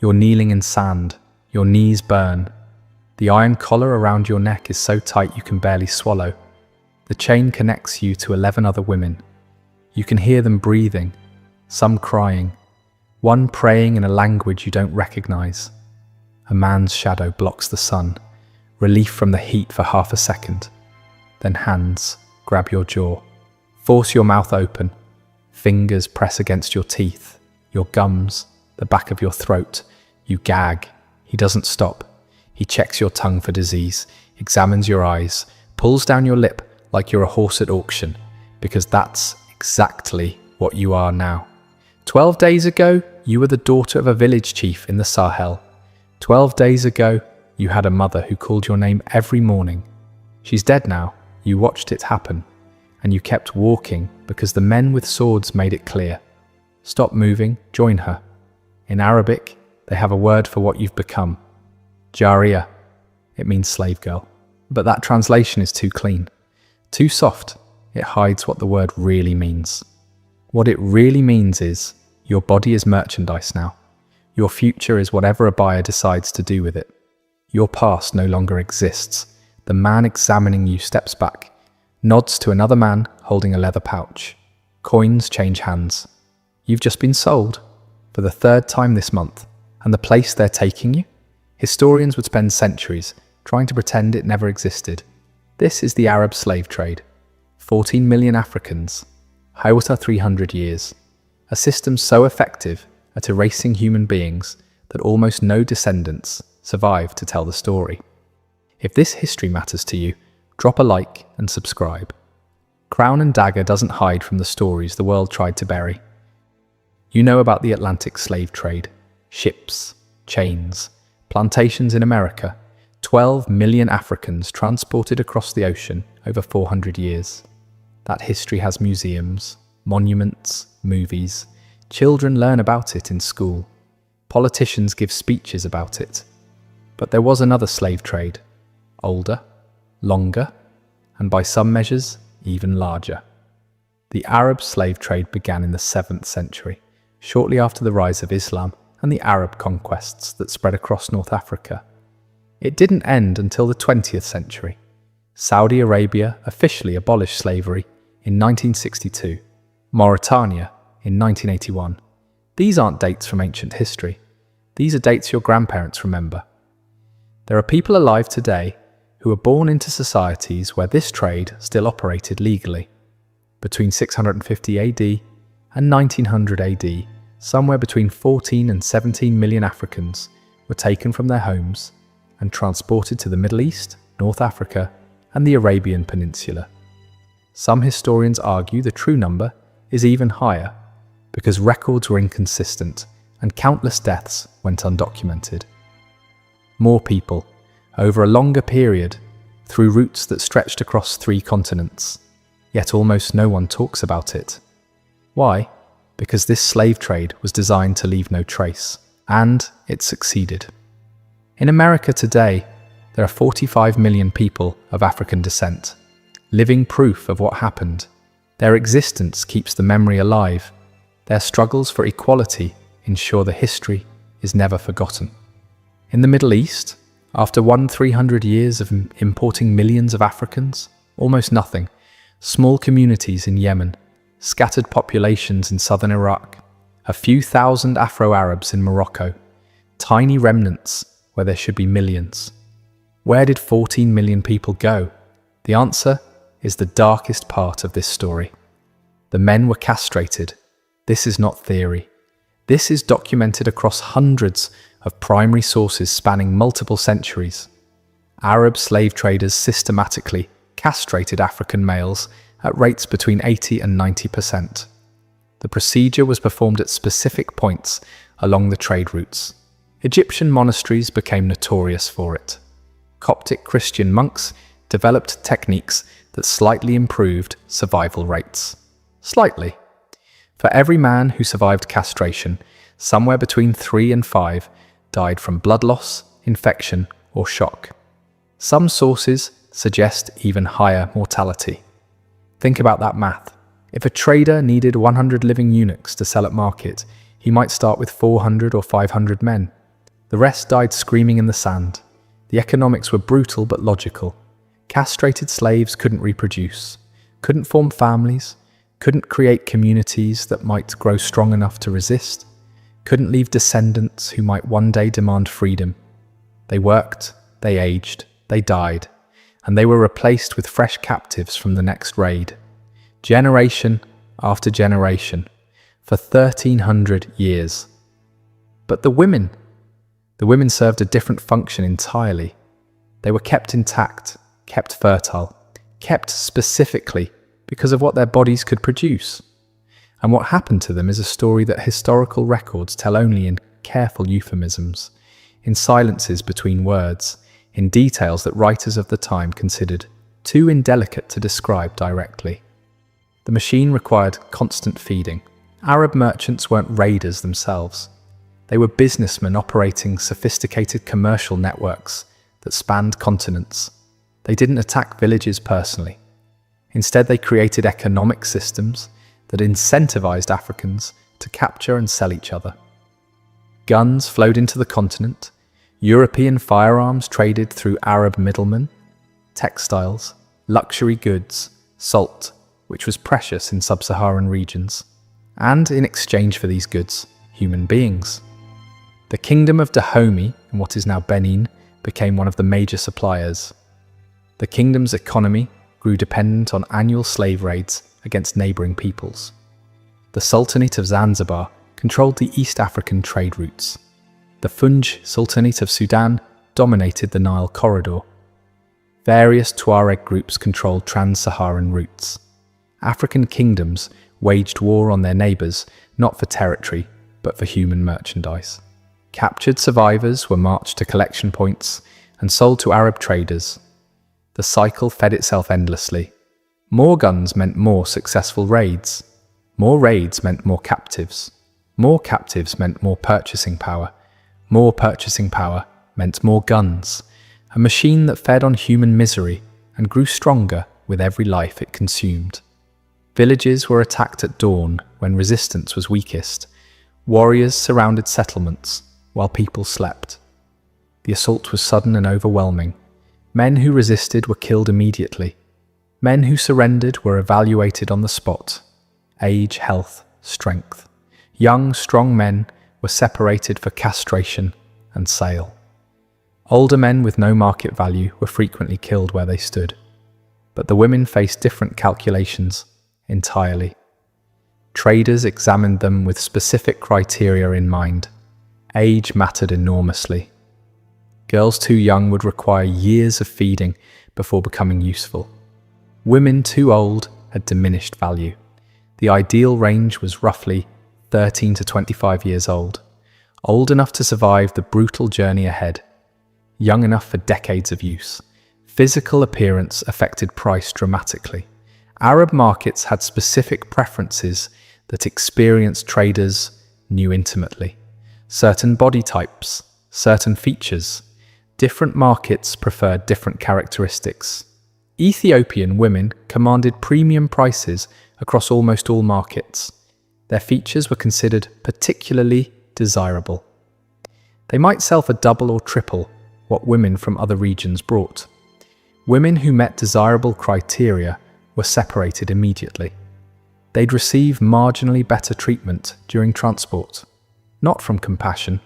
You're kneeling in sand, your knees burn. The iron collar around your neck is so tight you can barely swallow. The chain connects you to 11 other women. You can hear them breathing, some crying, one praying in a language you don't recognize. A man's shadow blocks the sun, relief from the heat for half a second. Then hands grab your jaw, force your mouth open, fingers press against your teeth, your gums, the back of your throat. You gag. He doesn't stop. He checks your tongue for disease, examines your eyes, pulls down your lip like you're a horse at auction, because that's exactly what you are now. 12 days ago, you were the daughter of a village chief in the Sahel. 12 days ago, you had a mother who called your name every morning. She's dead now. You watched it happen, and you kept walking because the men with swords made it clear. Stop moving, join her. In Arabic, they have a word for what you've become. Jariya. It means slave girl. But that translation is too clean, too soft. It hides what the word really means. What it really means is, your body is merchandise now. Your future is whatever a buyer decides to do with it. Your past no longer exists. The man examining you steps back, nods to another man holding a leather pouch. Coins change hands. You've just been sold, for the third time this month, and the place they're taking you? Historians would spend centuries trying to pretend it never existed. This is the Arab slave trade. 14 million Africans, Hawata 300 years. A system so effective at erasing human beings that almost no descendants survive to tell the story. If this history matters to you, drop a like and subscribe. Crown and Dagger doesn't hide from the stories the world tried to bury. You know about the Atlantic slave trade, ships, chains, plantations in America, 12 million Africans transported across the ocean over 400 years. That history has museums, monuments, movies. Children learn about it in school. Politicians give speeches about it. But there was another slave trade, older, longer, and by some measures, even larger. The Arab slave trade began in the 7th century, shortly after the rise of Islam and the Arab conquests that spread across North Africa. It didn't end until the 20th century. Saudi Arabia officially abolished slavery in 1962, Mauritania in 1981. These aren't dates from ancient history. These are dates your grandparents remember. There are people alive today who were born into societies where this trade still operated legally. Between 650 AD and 1900 AD, somewhere between 14 and 17 million Africans were taken from their homes and transported to the Middle East, North Africa, and the Arabian Peninsula. Some historians argue the true number is even higher because records were inconsistent and countless deaths went undocumented. More people, over a longer period, through routes that stretched across 3 continents. Yet almost no one talks about it. Why? Because this slave trade was designed to leave no trace, and it succeeded. In America today, there are 45 million people of African descent, living proof of what happened. Their existence keeps the memory alive. Their struggles for equality ensure the history is never forgotten. In the Middle East, after 300 years of importing millions of Africans, almost nothing. Small communities in Yemen, scattered populations in southern Iraq, a few thousand Afro-Arabs in Morocco, tiny remnants where there should be millions. Where did 14 million people go? The answer is the darkest part of this story. The men were castrated. This is not theory. This is documented across hundreds of primary sources spanning multiple centuries. Arab slave traders systematically castrated African males at rates between 80 and 90%. The procedure was performed at specific points along the trade routes. Egyptian monasteries became notorious for it. Coptic Christian monks developed techniques that slightly improved survival rates. Slightly. For every man who survived castration, somewhere between 3 and 5 died from blood loss, infection, or shock. Some sources suggest even higher mortality. Think about that math. If a trader needed 100 living eunuchs to sell at market, he might start with 400 or 500 men. The rest died screaming in the sand. The economics were brutal but logical. Castrated slaves couldn't reproduce, couldn't form families, couldn't create communities that might grow strong enough to resist, couldn't leave descendants who might one day demand freedom. They worked, they aged, they died, and they were replaced with fresh captives from the next raid. Generation after generation, for 1,300 years. But the women served a different function entirely. They were kept intact, kept fertile, kept specifically because of what their bodies could produce. And what happened to them is a story that historical records tell only in careful euphemisms, in silences between words, in details that writers of the time considered too indelicate to describe directly. The machine required constant feeding. Arab merchants weren't raiders themselves. They were businessmen operating sophisticated commercial networks that spanned continents. They didn't attack villages personally. Instead, they created economic systems that incentivized Africans to capture and sell each other. Guns flowed into the continent. European firearms traded through Arab middlemen. Textiles, luxury goods, salt, which was precious in sub-Saharan regions. And in exchange for these goods, human beings. The kingdom of Dahomey, in what is now Benin, became one of the major suppliers. The kingdom's economy grew dependent on annual slave raids against neighbouring peoples. The Sultanate of Zanzibar controlled the East African trade routes. The Funj Sultanate of Sudan dominated the Nile corridor. Various Tuareg groups controlled trans-Saharan routes. African kingdoms waged war on their neighbours, not for territory, but for human merchandise. Captured survivors were marched to collection points and sold to Arab traders. The cycle fed itself endlessly. More guns meant more successful raids. More raids meant more captives. More captives meant more purchasing power. More purchasing power meant more guns. A machine that fed on human misery and grew stronger with every life it consumed. Villages were attacked at dawn when resistance was weakest. Warriors surrounded settlements while people slept. The assault was sudden and overwhelming. Men who resisted were killed immediately. Men who surrendered were evaluated on the spot. Age, health, strength. Young, strong men were separated for castration and sale. Older men with no market value were frequently killed where they stood. But the women faced different calculations entirely. Traders examined them with specific criteria in mind. Age mattered enormously. Girls too young would require years of feeding before becoming useful. Women too old had diminished value. The ideal range was roughly 13 to 25 years old enough to survive the brutal journey ahead, young enough for decades of use. Physical appearance affected price dramatically. Arab markets had specific preferences that experienced traders knew intimately. Certain body types, certain features. Different markets preferred different characteristics. Ethiopian women commanded premium prices across almost all markets. Their features were considered particularly desirable. They might sell for double or triple what women from other regions brought. Women who met desirable criteria were separated immediately. They'd receive marginally better treatment during transport. Not from compassion,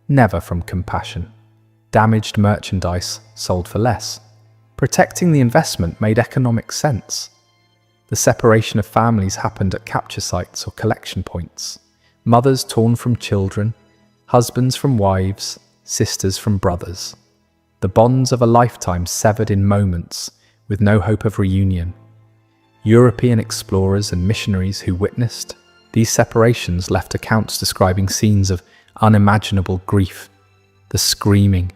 never from compassion. Damaged merchandise sold for less. Protecting the investment made economic sense. The separation of families happened at capture sites or collection points. Mothers torn from children, husbands from wives, sisters from brothers. The bonds of a lifetime severed in moments with no hope of reunion. European explorers and missionaries who witnessed these separations left accounts describing scenes of unimaginable grief, the screaming,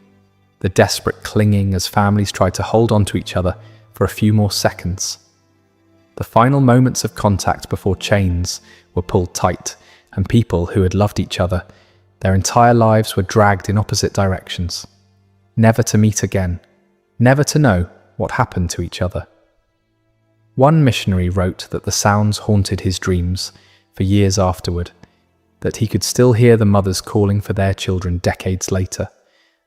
the desperate clinging as families tried to hold on to each other for a few more seconds. The final moments of contact before chains were pulled tight, and people who had loved each other, their entire lives were dragged in opposite directions, never to meet again, never to know what happened to each other. One missionary wrote that the sounds haunted his dreams for years afterward. that he could still hear the mothers calling for their children decades later,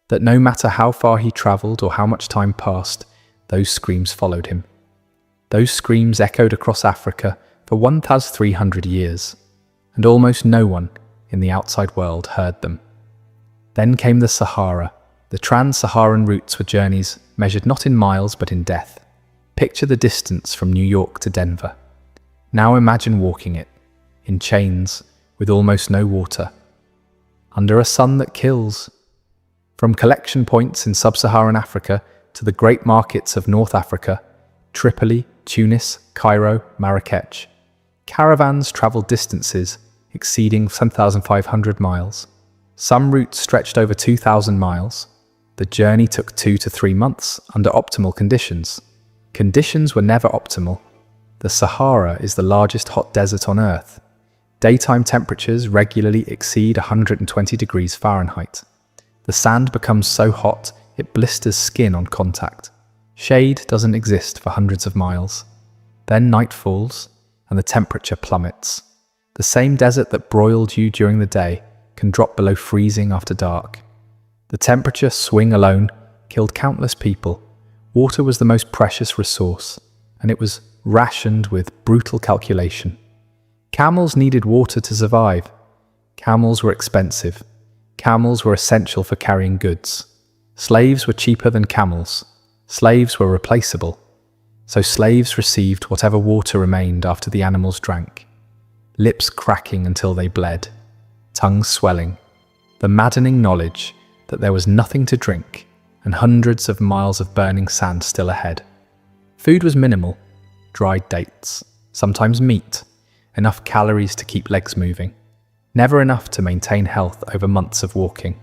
that no matter how far he travelled or how much time passed, those screams followed him. Those screams echoed across Africa for 1,300 years, and almost no one in the outside world heard them. Then came the Sahara. The trans-Saharan routes were journeys measured not in miles but in death. Picture the distance from New York to Denver. Now imagine walking it, in chains, with almost no water, under a sun that kills. From collection points in sub-Saharan Africa to the great markets of North Africa, Tripoli, Tunis, Cairo, Marrakech, caravans travelled distances exceeding 10,500 miles. Some routes stretched over 2,000 miles. The journey took 2 to 3 months under optimal conditions. Conditions were never optimal. The Sahara is the largest hot desert on Earth. Daytime temperatures regularly exceed 120 degrees Fahrenheit. The sand becomes so hot it blisters skin on contact. Shade doesn't exist for hundreds of miles. Then night falls and the temperature plummets. The same desert that broiled you during the day can drop below freezing after dark. The temperature swing alone killed countless people. Water was the most precious resource, and it was rationed with brutal calculation. Camels needed water to survive. Camels were expensive. Camels were essential for carrying goods. Slaves were cheaper than camels. Slaves were replaceable. So slaves received whatever water remained after the animals drank. Lips cracking until they bled, tongues swelling, the maddening knowledge that there was nothing to drink and hundreds of miles of burning sand still ahead. Food was minimal, dried dates, sometimes meat, enough calories to keep legs moving, never enough to maintain health over months of walking.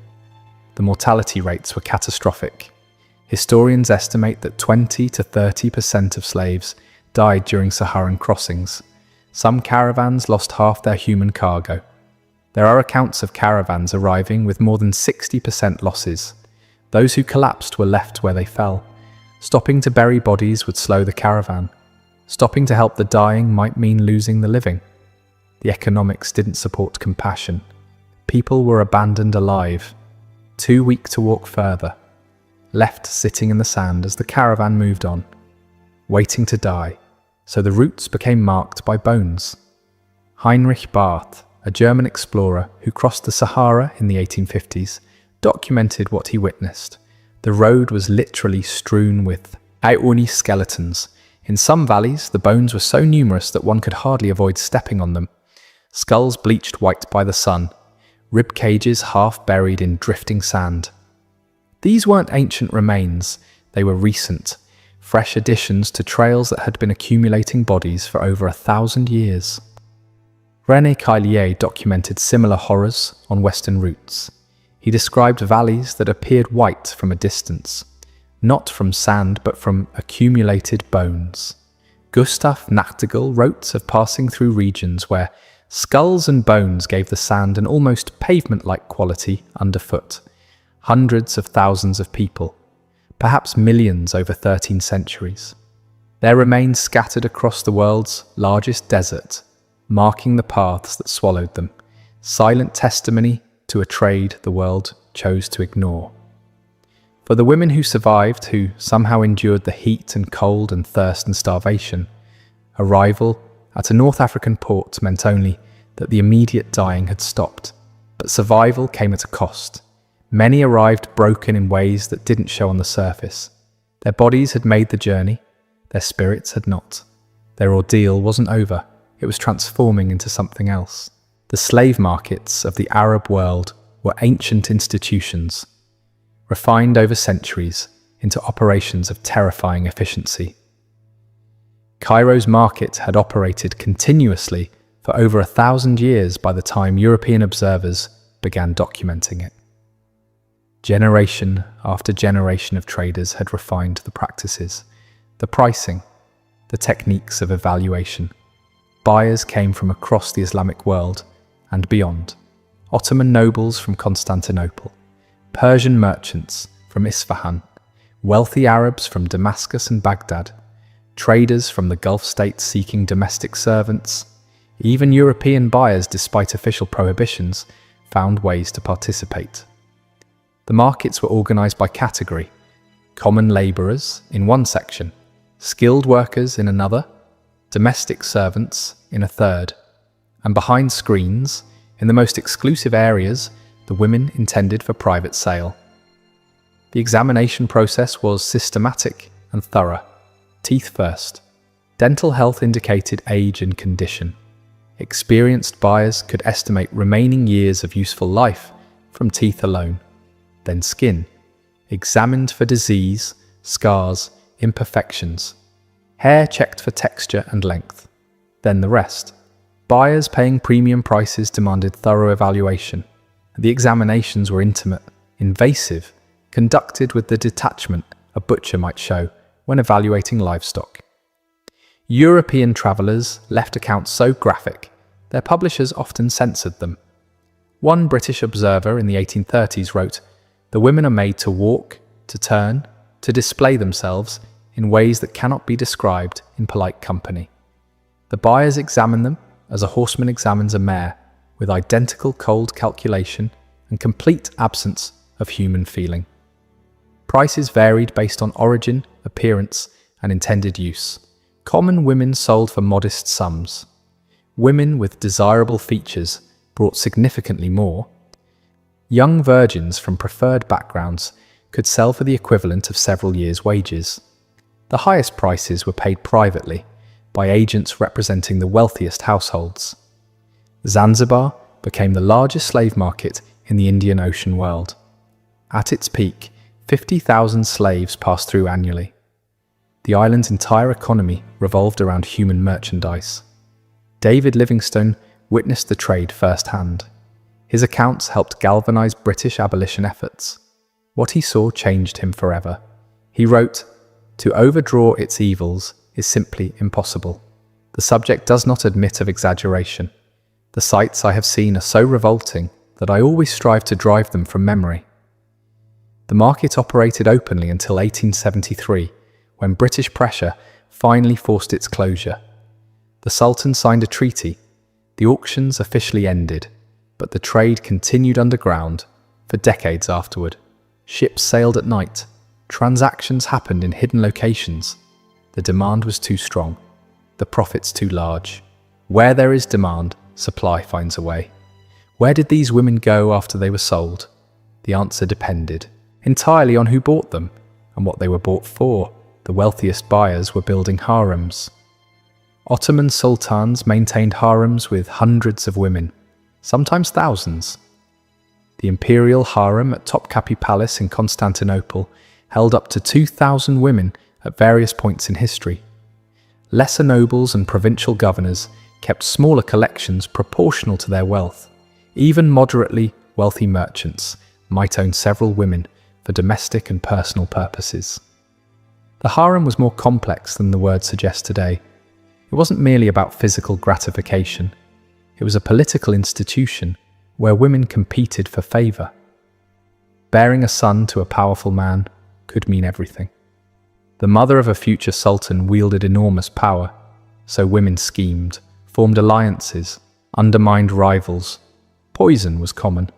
The mortality rates were catastrophic. Historians estimate that 20 to 30% of slaves died during Saharan crossings. Some caravans lost half their human cargo. There are accounts of caravans arriving with more than 60% losses. Those who collapsed were left where they fell. Stopping to bury bodies would slow the caravan. Stopping to help the dying might mean losing the living. The economics didn't support compassion. People were abandoned alive, too weak to walk further, left sitting in the sand as the caravan moved on, waiting to die, so the routes became marked by bones. Heinrich Barth, a German explorer who crossed the Sahara in the 1850s, documented what he witnessed. The road was literally strewn with eyewitness skeletons. In some valleys, the bones were so numerous that one could hardly avoid stepping on them. Skulls bleached white by the sun, rib cages half buried in drifting sand. These weren't ancient remains, they were recent, fresh additions to trails that had been accumulating bodies for over 1,000 years. René Caillier documented similar horrors on western routes. He described valleys that appeared white from a distance, not from sand but from accumulated bones. Gustav Nachtigall wrote of passing through regions where skulls and bones gave the sand an almost pavement-like quality underfoot. Hundreds of thousands of people, perhaps millions over 13 centuries. Their remains scattered across the world's largest desert, marking the paths that swallowed them, silent testimony to a trade the world chose to ignore. For the women who survived, who somehow endured the heat and cold and thirst and starvation, arrival at a North African port meant only that the immediate dying had stopped, but survival came at a cost. Many arrived broken in ways that didn't show on the surface. Their bodies had made the journey, their spirits had not. Their ordeal wasn't over, it was transforming into something else. The slave markets of the Arab world were ancient institutions, refined over centuries into operations of terrifying efficiency. Cairo's market had operated continuously for over 1,000 years by the time European observers began documenting it. Generation after generation of traders had refined the practices, the pricing, the techniques of evaluation. Buyers came from across the Islamic world and beyond. Ottoman nobles from Constantinople, Persian merchants from Isfahan, wealthy Arabs from Damascus and Baghdad, traders from the Gulf states seeking domestic servants, Even European buyers, despite official prohibitions, found ways to participate. The markets were organized by category: common laborers in one section, skilled workers in another, domestic servants in a third, and behind screens, in the most exclusive areas, the women intended for private sale. The examination process was systematic and thorough. Teeth first. Dental health indicated age and condition. Experienced buyers could estimate remaining years of useful life from teeth alone. Then skin, examined for disease, scars, imperfections. Hair checked for texture and length. Then the rest. Buyers paying premium prices demanded thorough evaluation. The examinations were intimate, invasive, conducted with the detachment a butcher might show when evaluating livestock. European travellers left accounts so graphic, their publishers often censored them. One British observer in the 1830s wrote, "The women are made to walk, to turn, to display themselves in ways that cannot be described in polite company. The buyers examine them as a horseman examines a mare, with identical cold calculation and complete absence of human feeling." Prices varied based on origin, appearance, and intended use. Common women sold for modest sums. Women with desirable features brought significantly more. Young virgins from preferred backgrounds could sell for the equivalent of several years' wages. The highest prices were paid privately, by agents representing the wealthiest households. Zanzibar became the largest slave market in the Indian Ocean world. At its peak, 50,000 slaves passed through annually. The island's entire economy revolved around human merchandise. David Livingstone witnessed the trade firsthand. His accounts helped galvanize British abolition efforts. What he saw changed him forever. He wrote, "To overdraw its evils is simply impossible. The subject does not admit of exaggeration. The sights I have seen are so revolting that I always strive to drive them from memory." The market operated openly until 1873, when British pressure finally forced its closure. The Sultan signed a treaty. The auctions officially ended, but the trade continued underground for decades afterward. Ships sailed at night. Transactions happened in hidden locations. The demand was too strong, the profits too large. Where there is demand, supply finds a way. Where did these women go after they were sold? The answer depended entirely on who bought them and what they were bought for. The wealthiest buyers were building harems. Ottoman sultans maintained harems with hundreds of women, sometimes thousands. The imperial harem at Topkapi Palace in Constantinople held up to 2,000 women at various points in history. Lesser nobles and provincial governors kept smaller collections proportional to their wealth. Even moderately wealthy merchants might own several women for domestic and personal purposes. The harem was more complex than the word suggests today. It wasn't merely about physical gratification. It was a political institution where women competed for favor. Bearing a son to a powerful man could mean everything. The mother of a future sultan wielded enormous power, so women schemed, formed alliances, undermined rivals. Poison was common.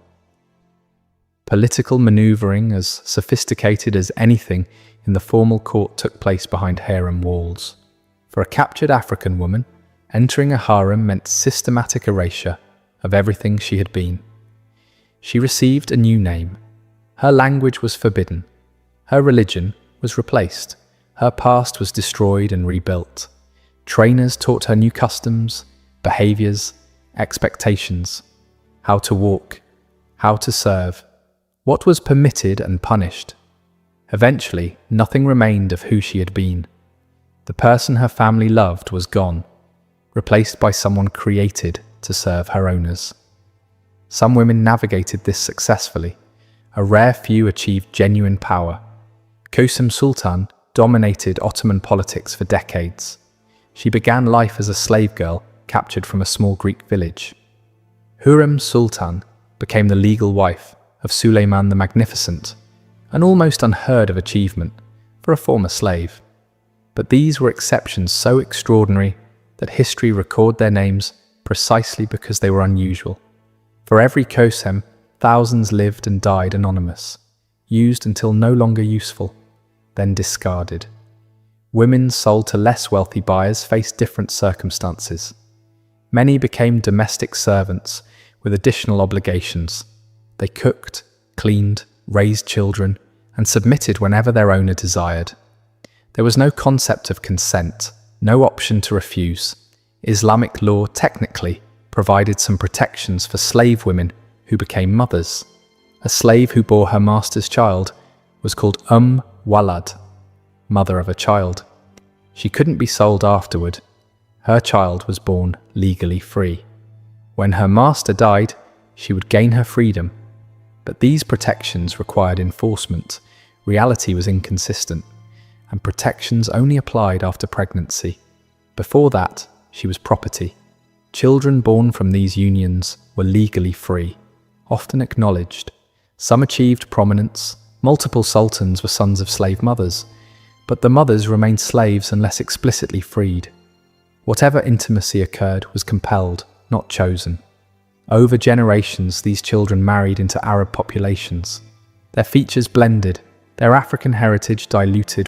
Political maneuvering, as sophisticated as anything in the formal court, took place behind harem walls. For a captured African woman, entering a harem meant systematic erasure of everything she had been. She received a new name. Her language was forbidden. Her religion was replaced. Her past was destroyed and rebuilt. Trainers taught her new customs, behaviors, expectations, how to walk, how to serve, what was permitted and punished. Eventually, nothing remained of who she had been. The person her family loved was gone, replaced by someone created to serve her owners. Some women navigated this successfully. A rare few achieved genuine power. Kösem Sultan dominated Ottoman politics for decades. She began life as a slave girl captured from a small Greek village. Hürrem Sultan became the legal wife of Suleiman the Magnificent, an almost unheard of achievement for a former slave. But these were exceptions so extraordinary that history record their names precisely because they were unusual. For every kosem, thousands lived and died anonymous, used until no longer useful, then discarded. Women sold to less wealthy buyers faced different circumstances. Many became domestic servants with additional obligations. They cooked, cleaned, raised children, and submitted whenever their owner desired. There was no concept of consent, no option to refuse. Islamic law technically provided some protections for slave women who became mothers. A slave who bore her master's child was called Walad, mother of a child. She couldn't be sold afterward. Her child was born legally free. When her master died, she would gain her freedom. But these protections required enforcement. Reality was inconsistent, and protections only applied after pregnancy. Before that, she was property. Children born from these unions were legally free, often acknowledged. Some achieved prominence. Multiple sultans were sons of slave mothers, but the mothers remained slaves unless explicitly freed. Whatever intimacy occurred was compelled, not chosen. Over generations, these children married into Arab populations. Their features blended, their African heritage diluted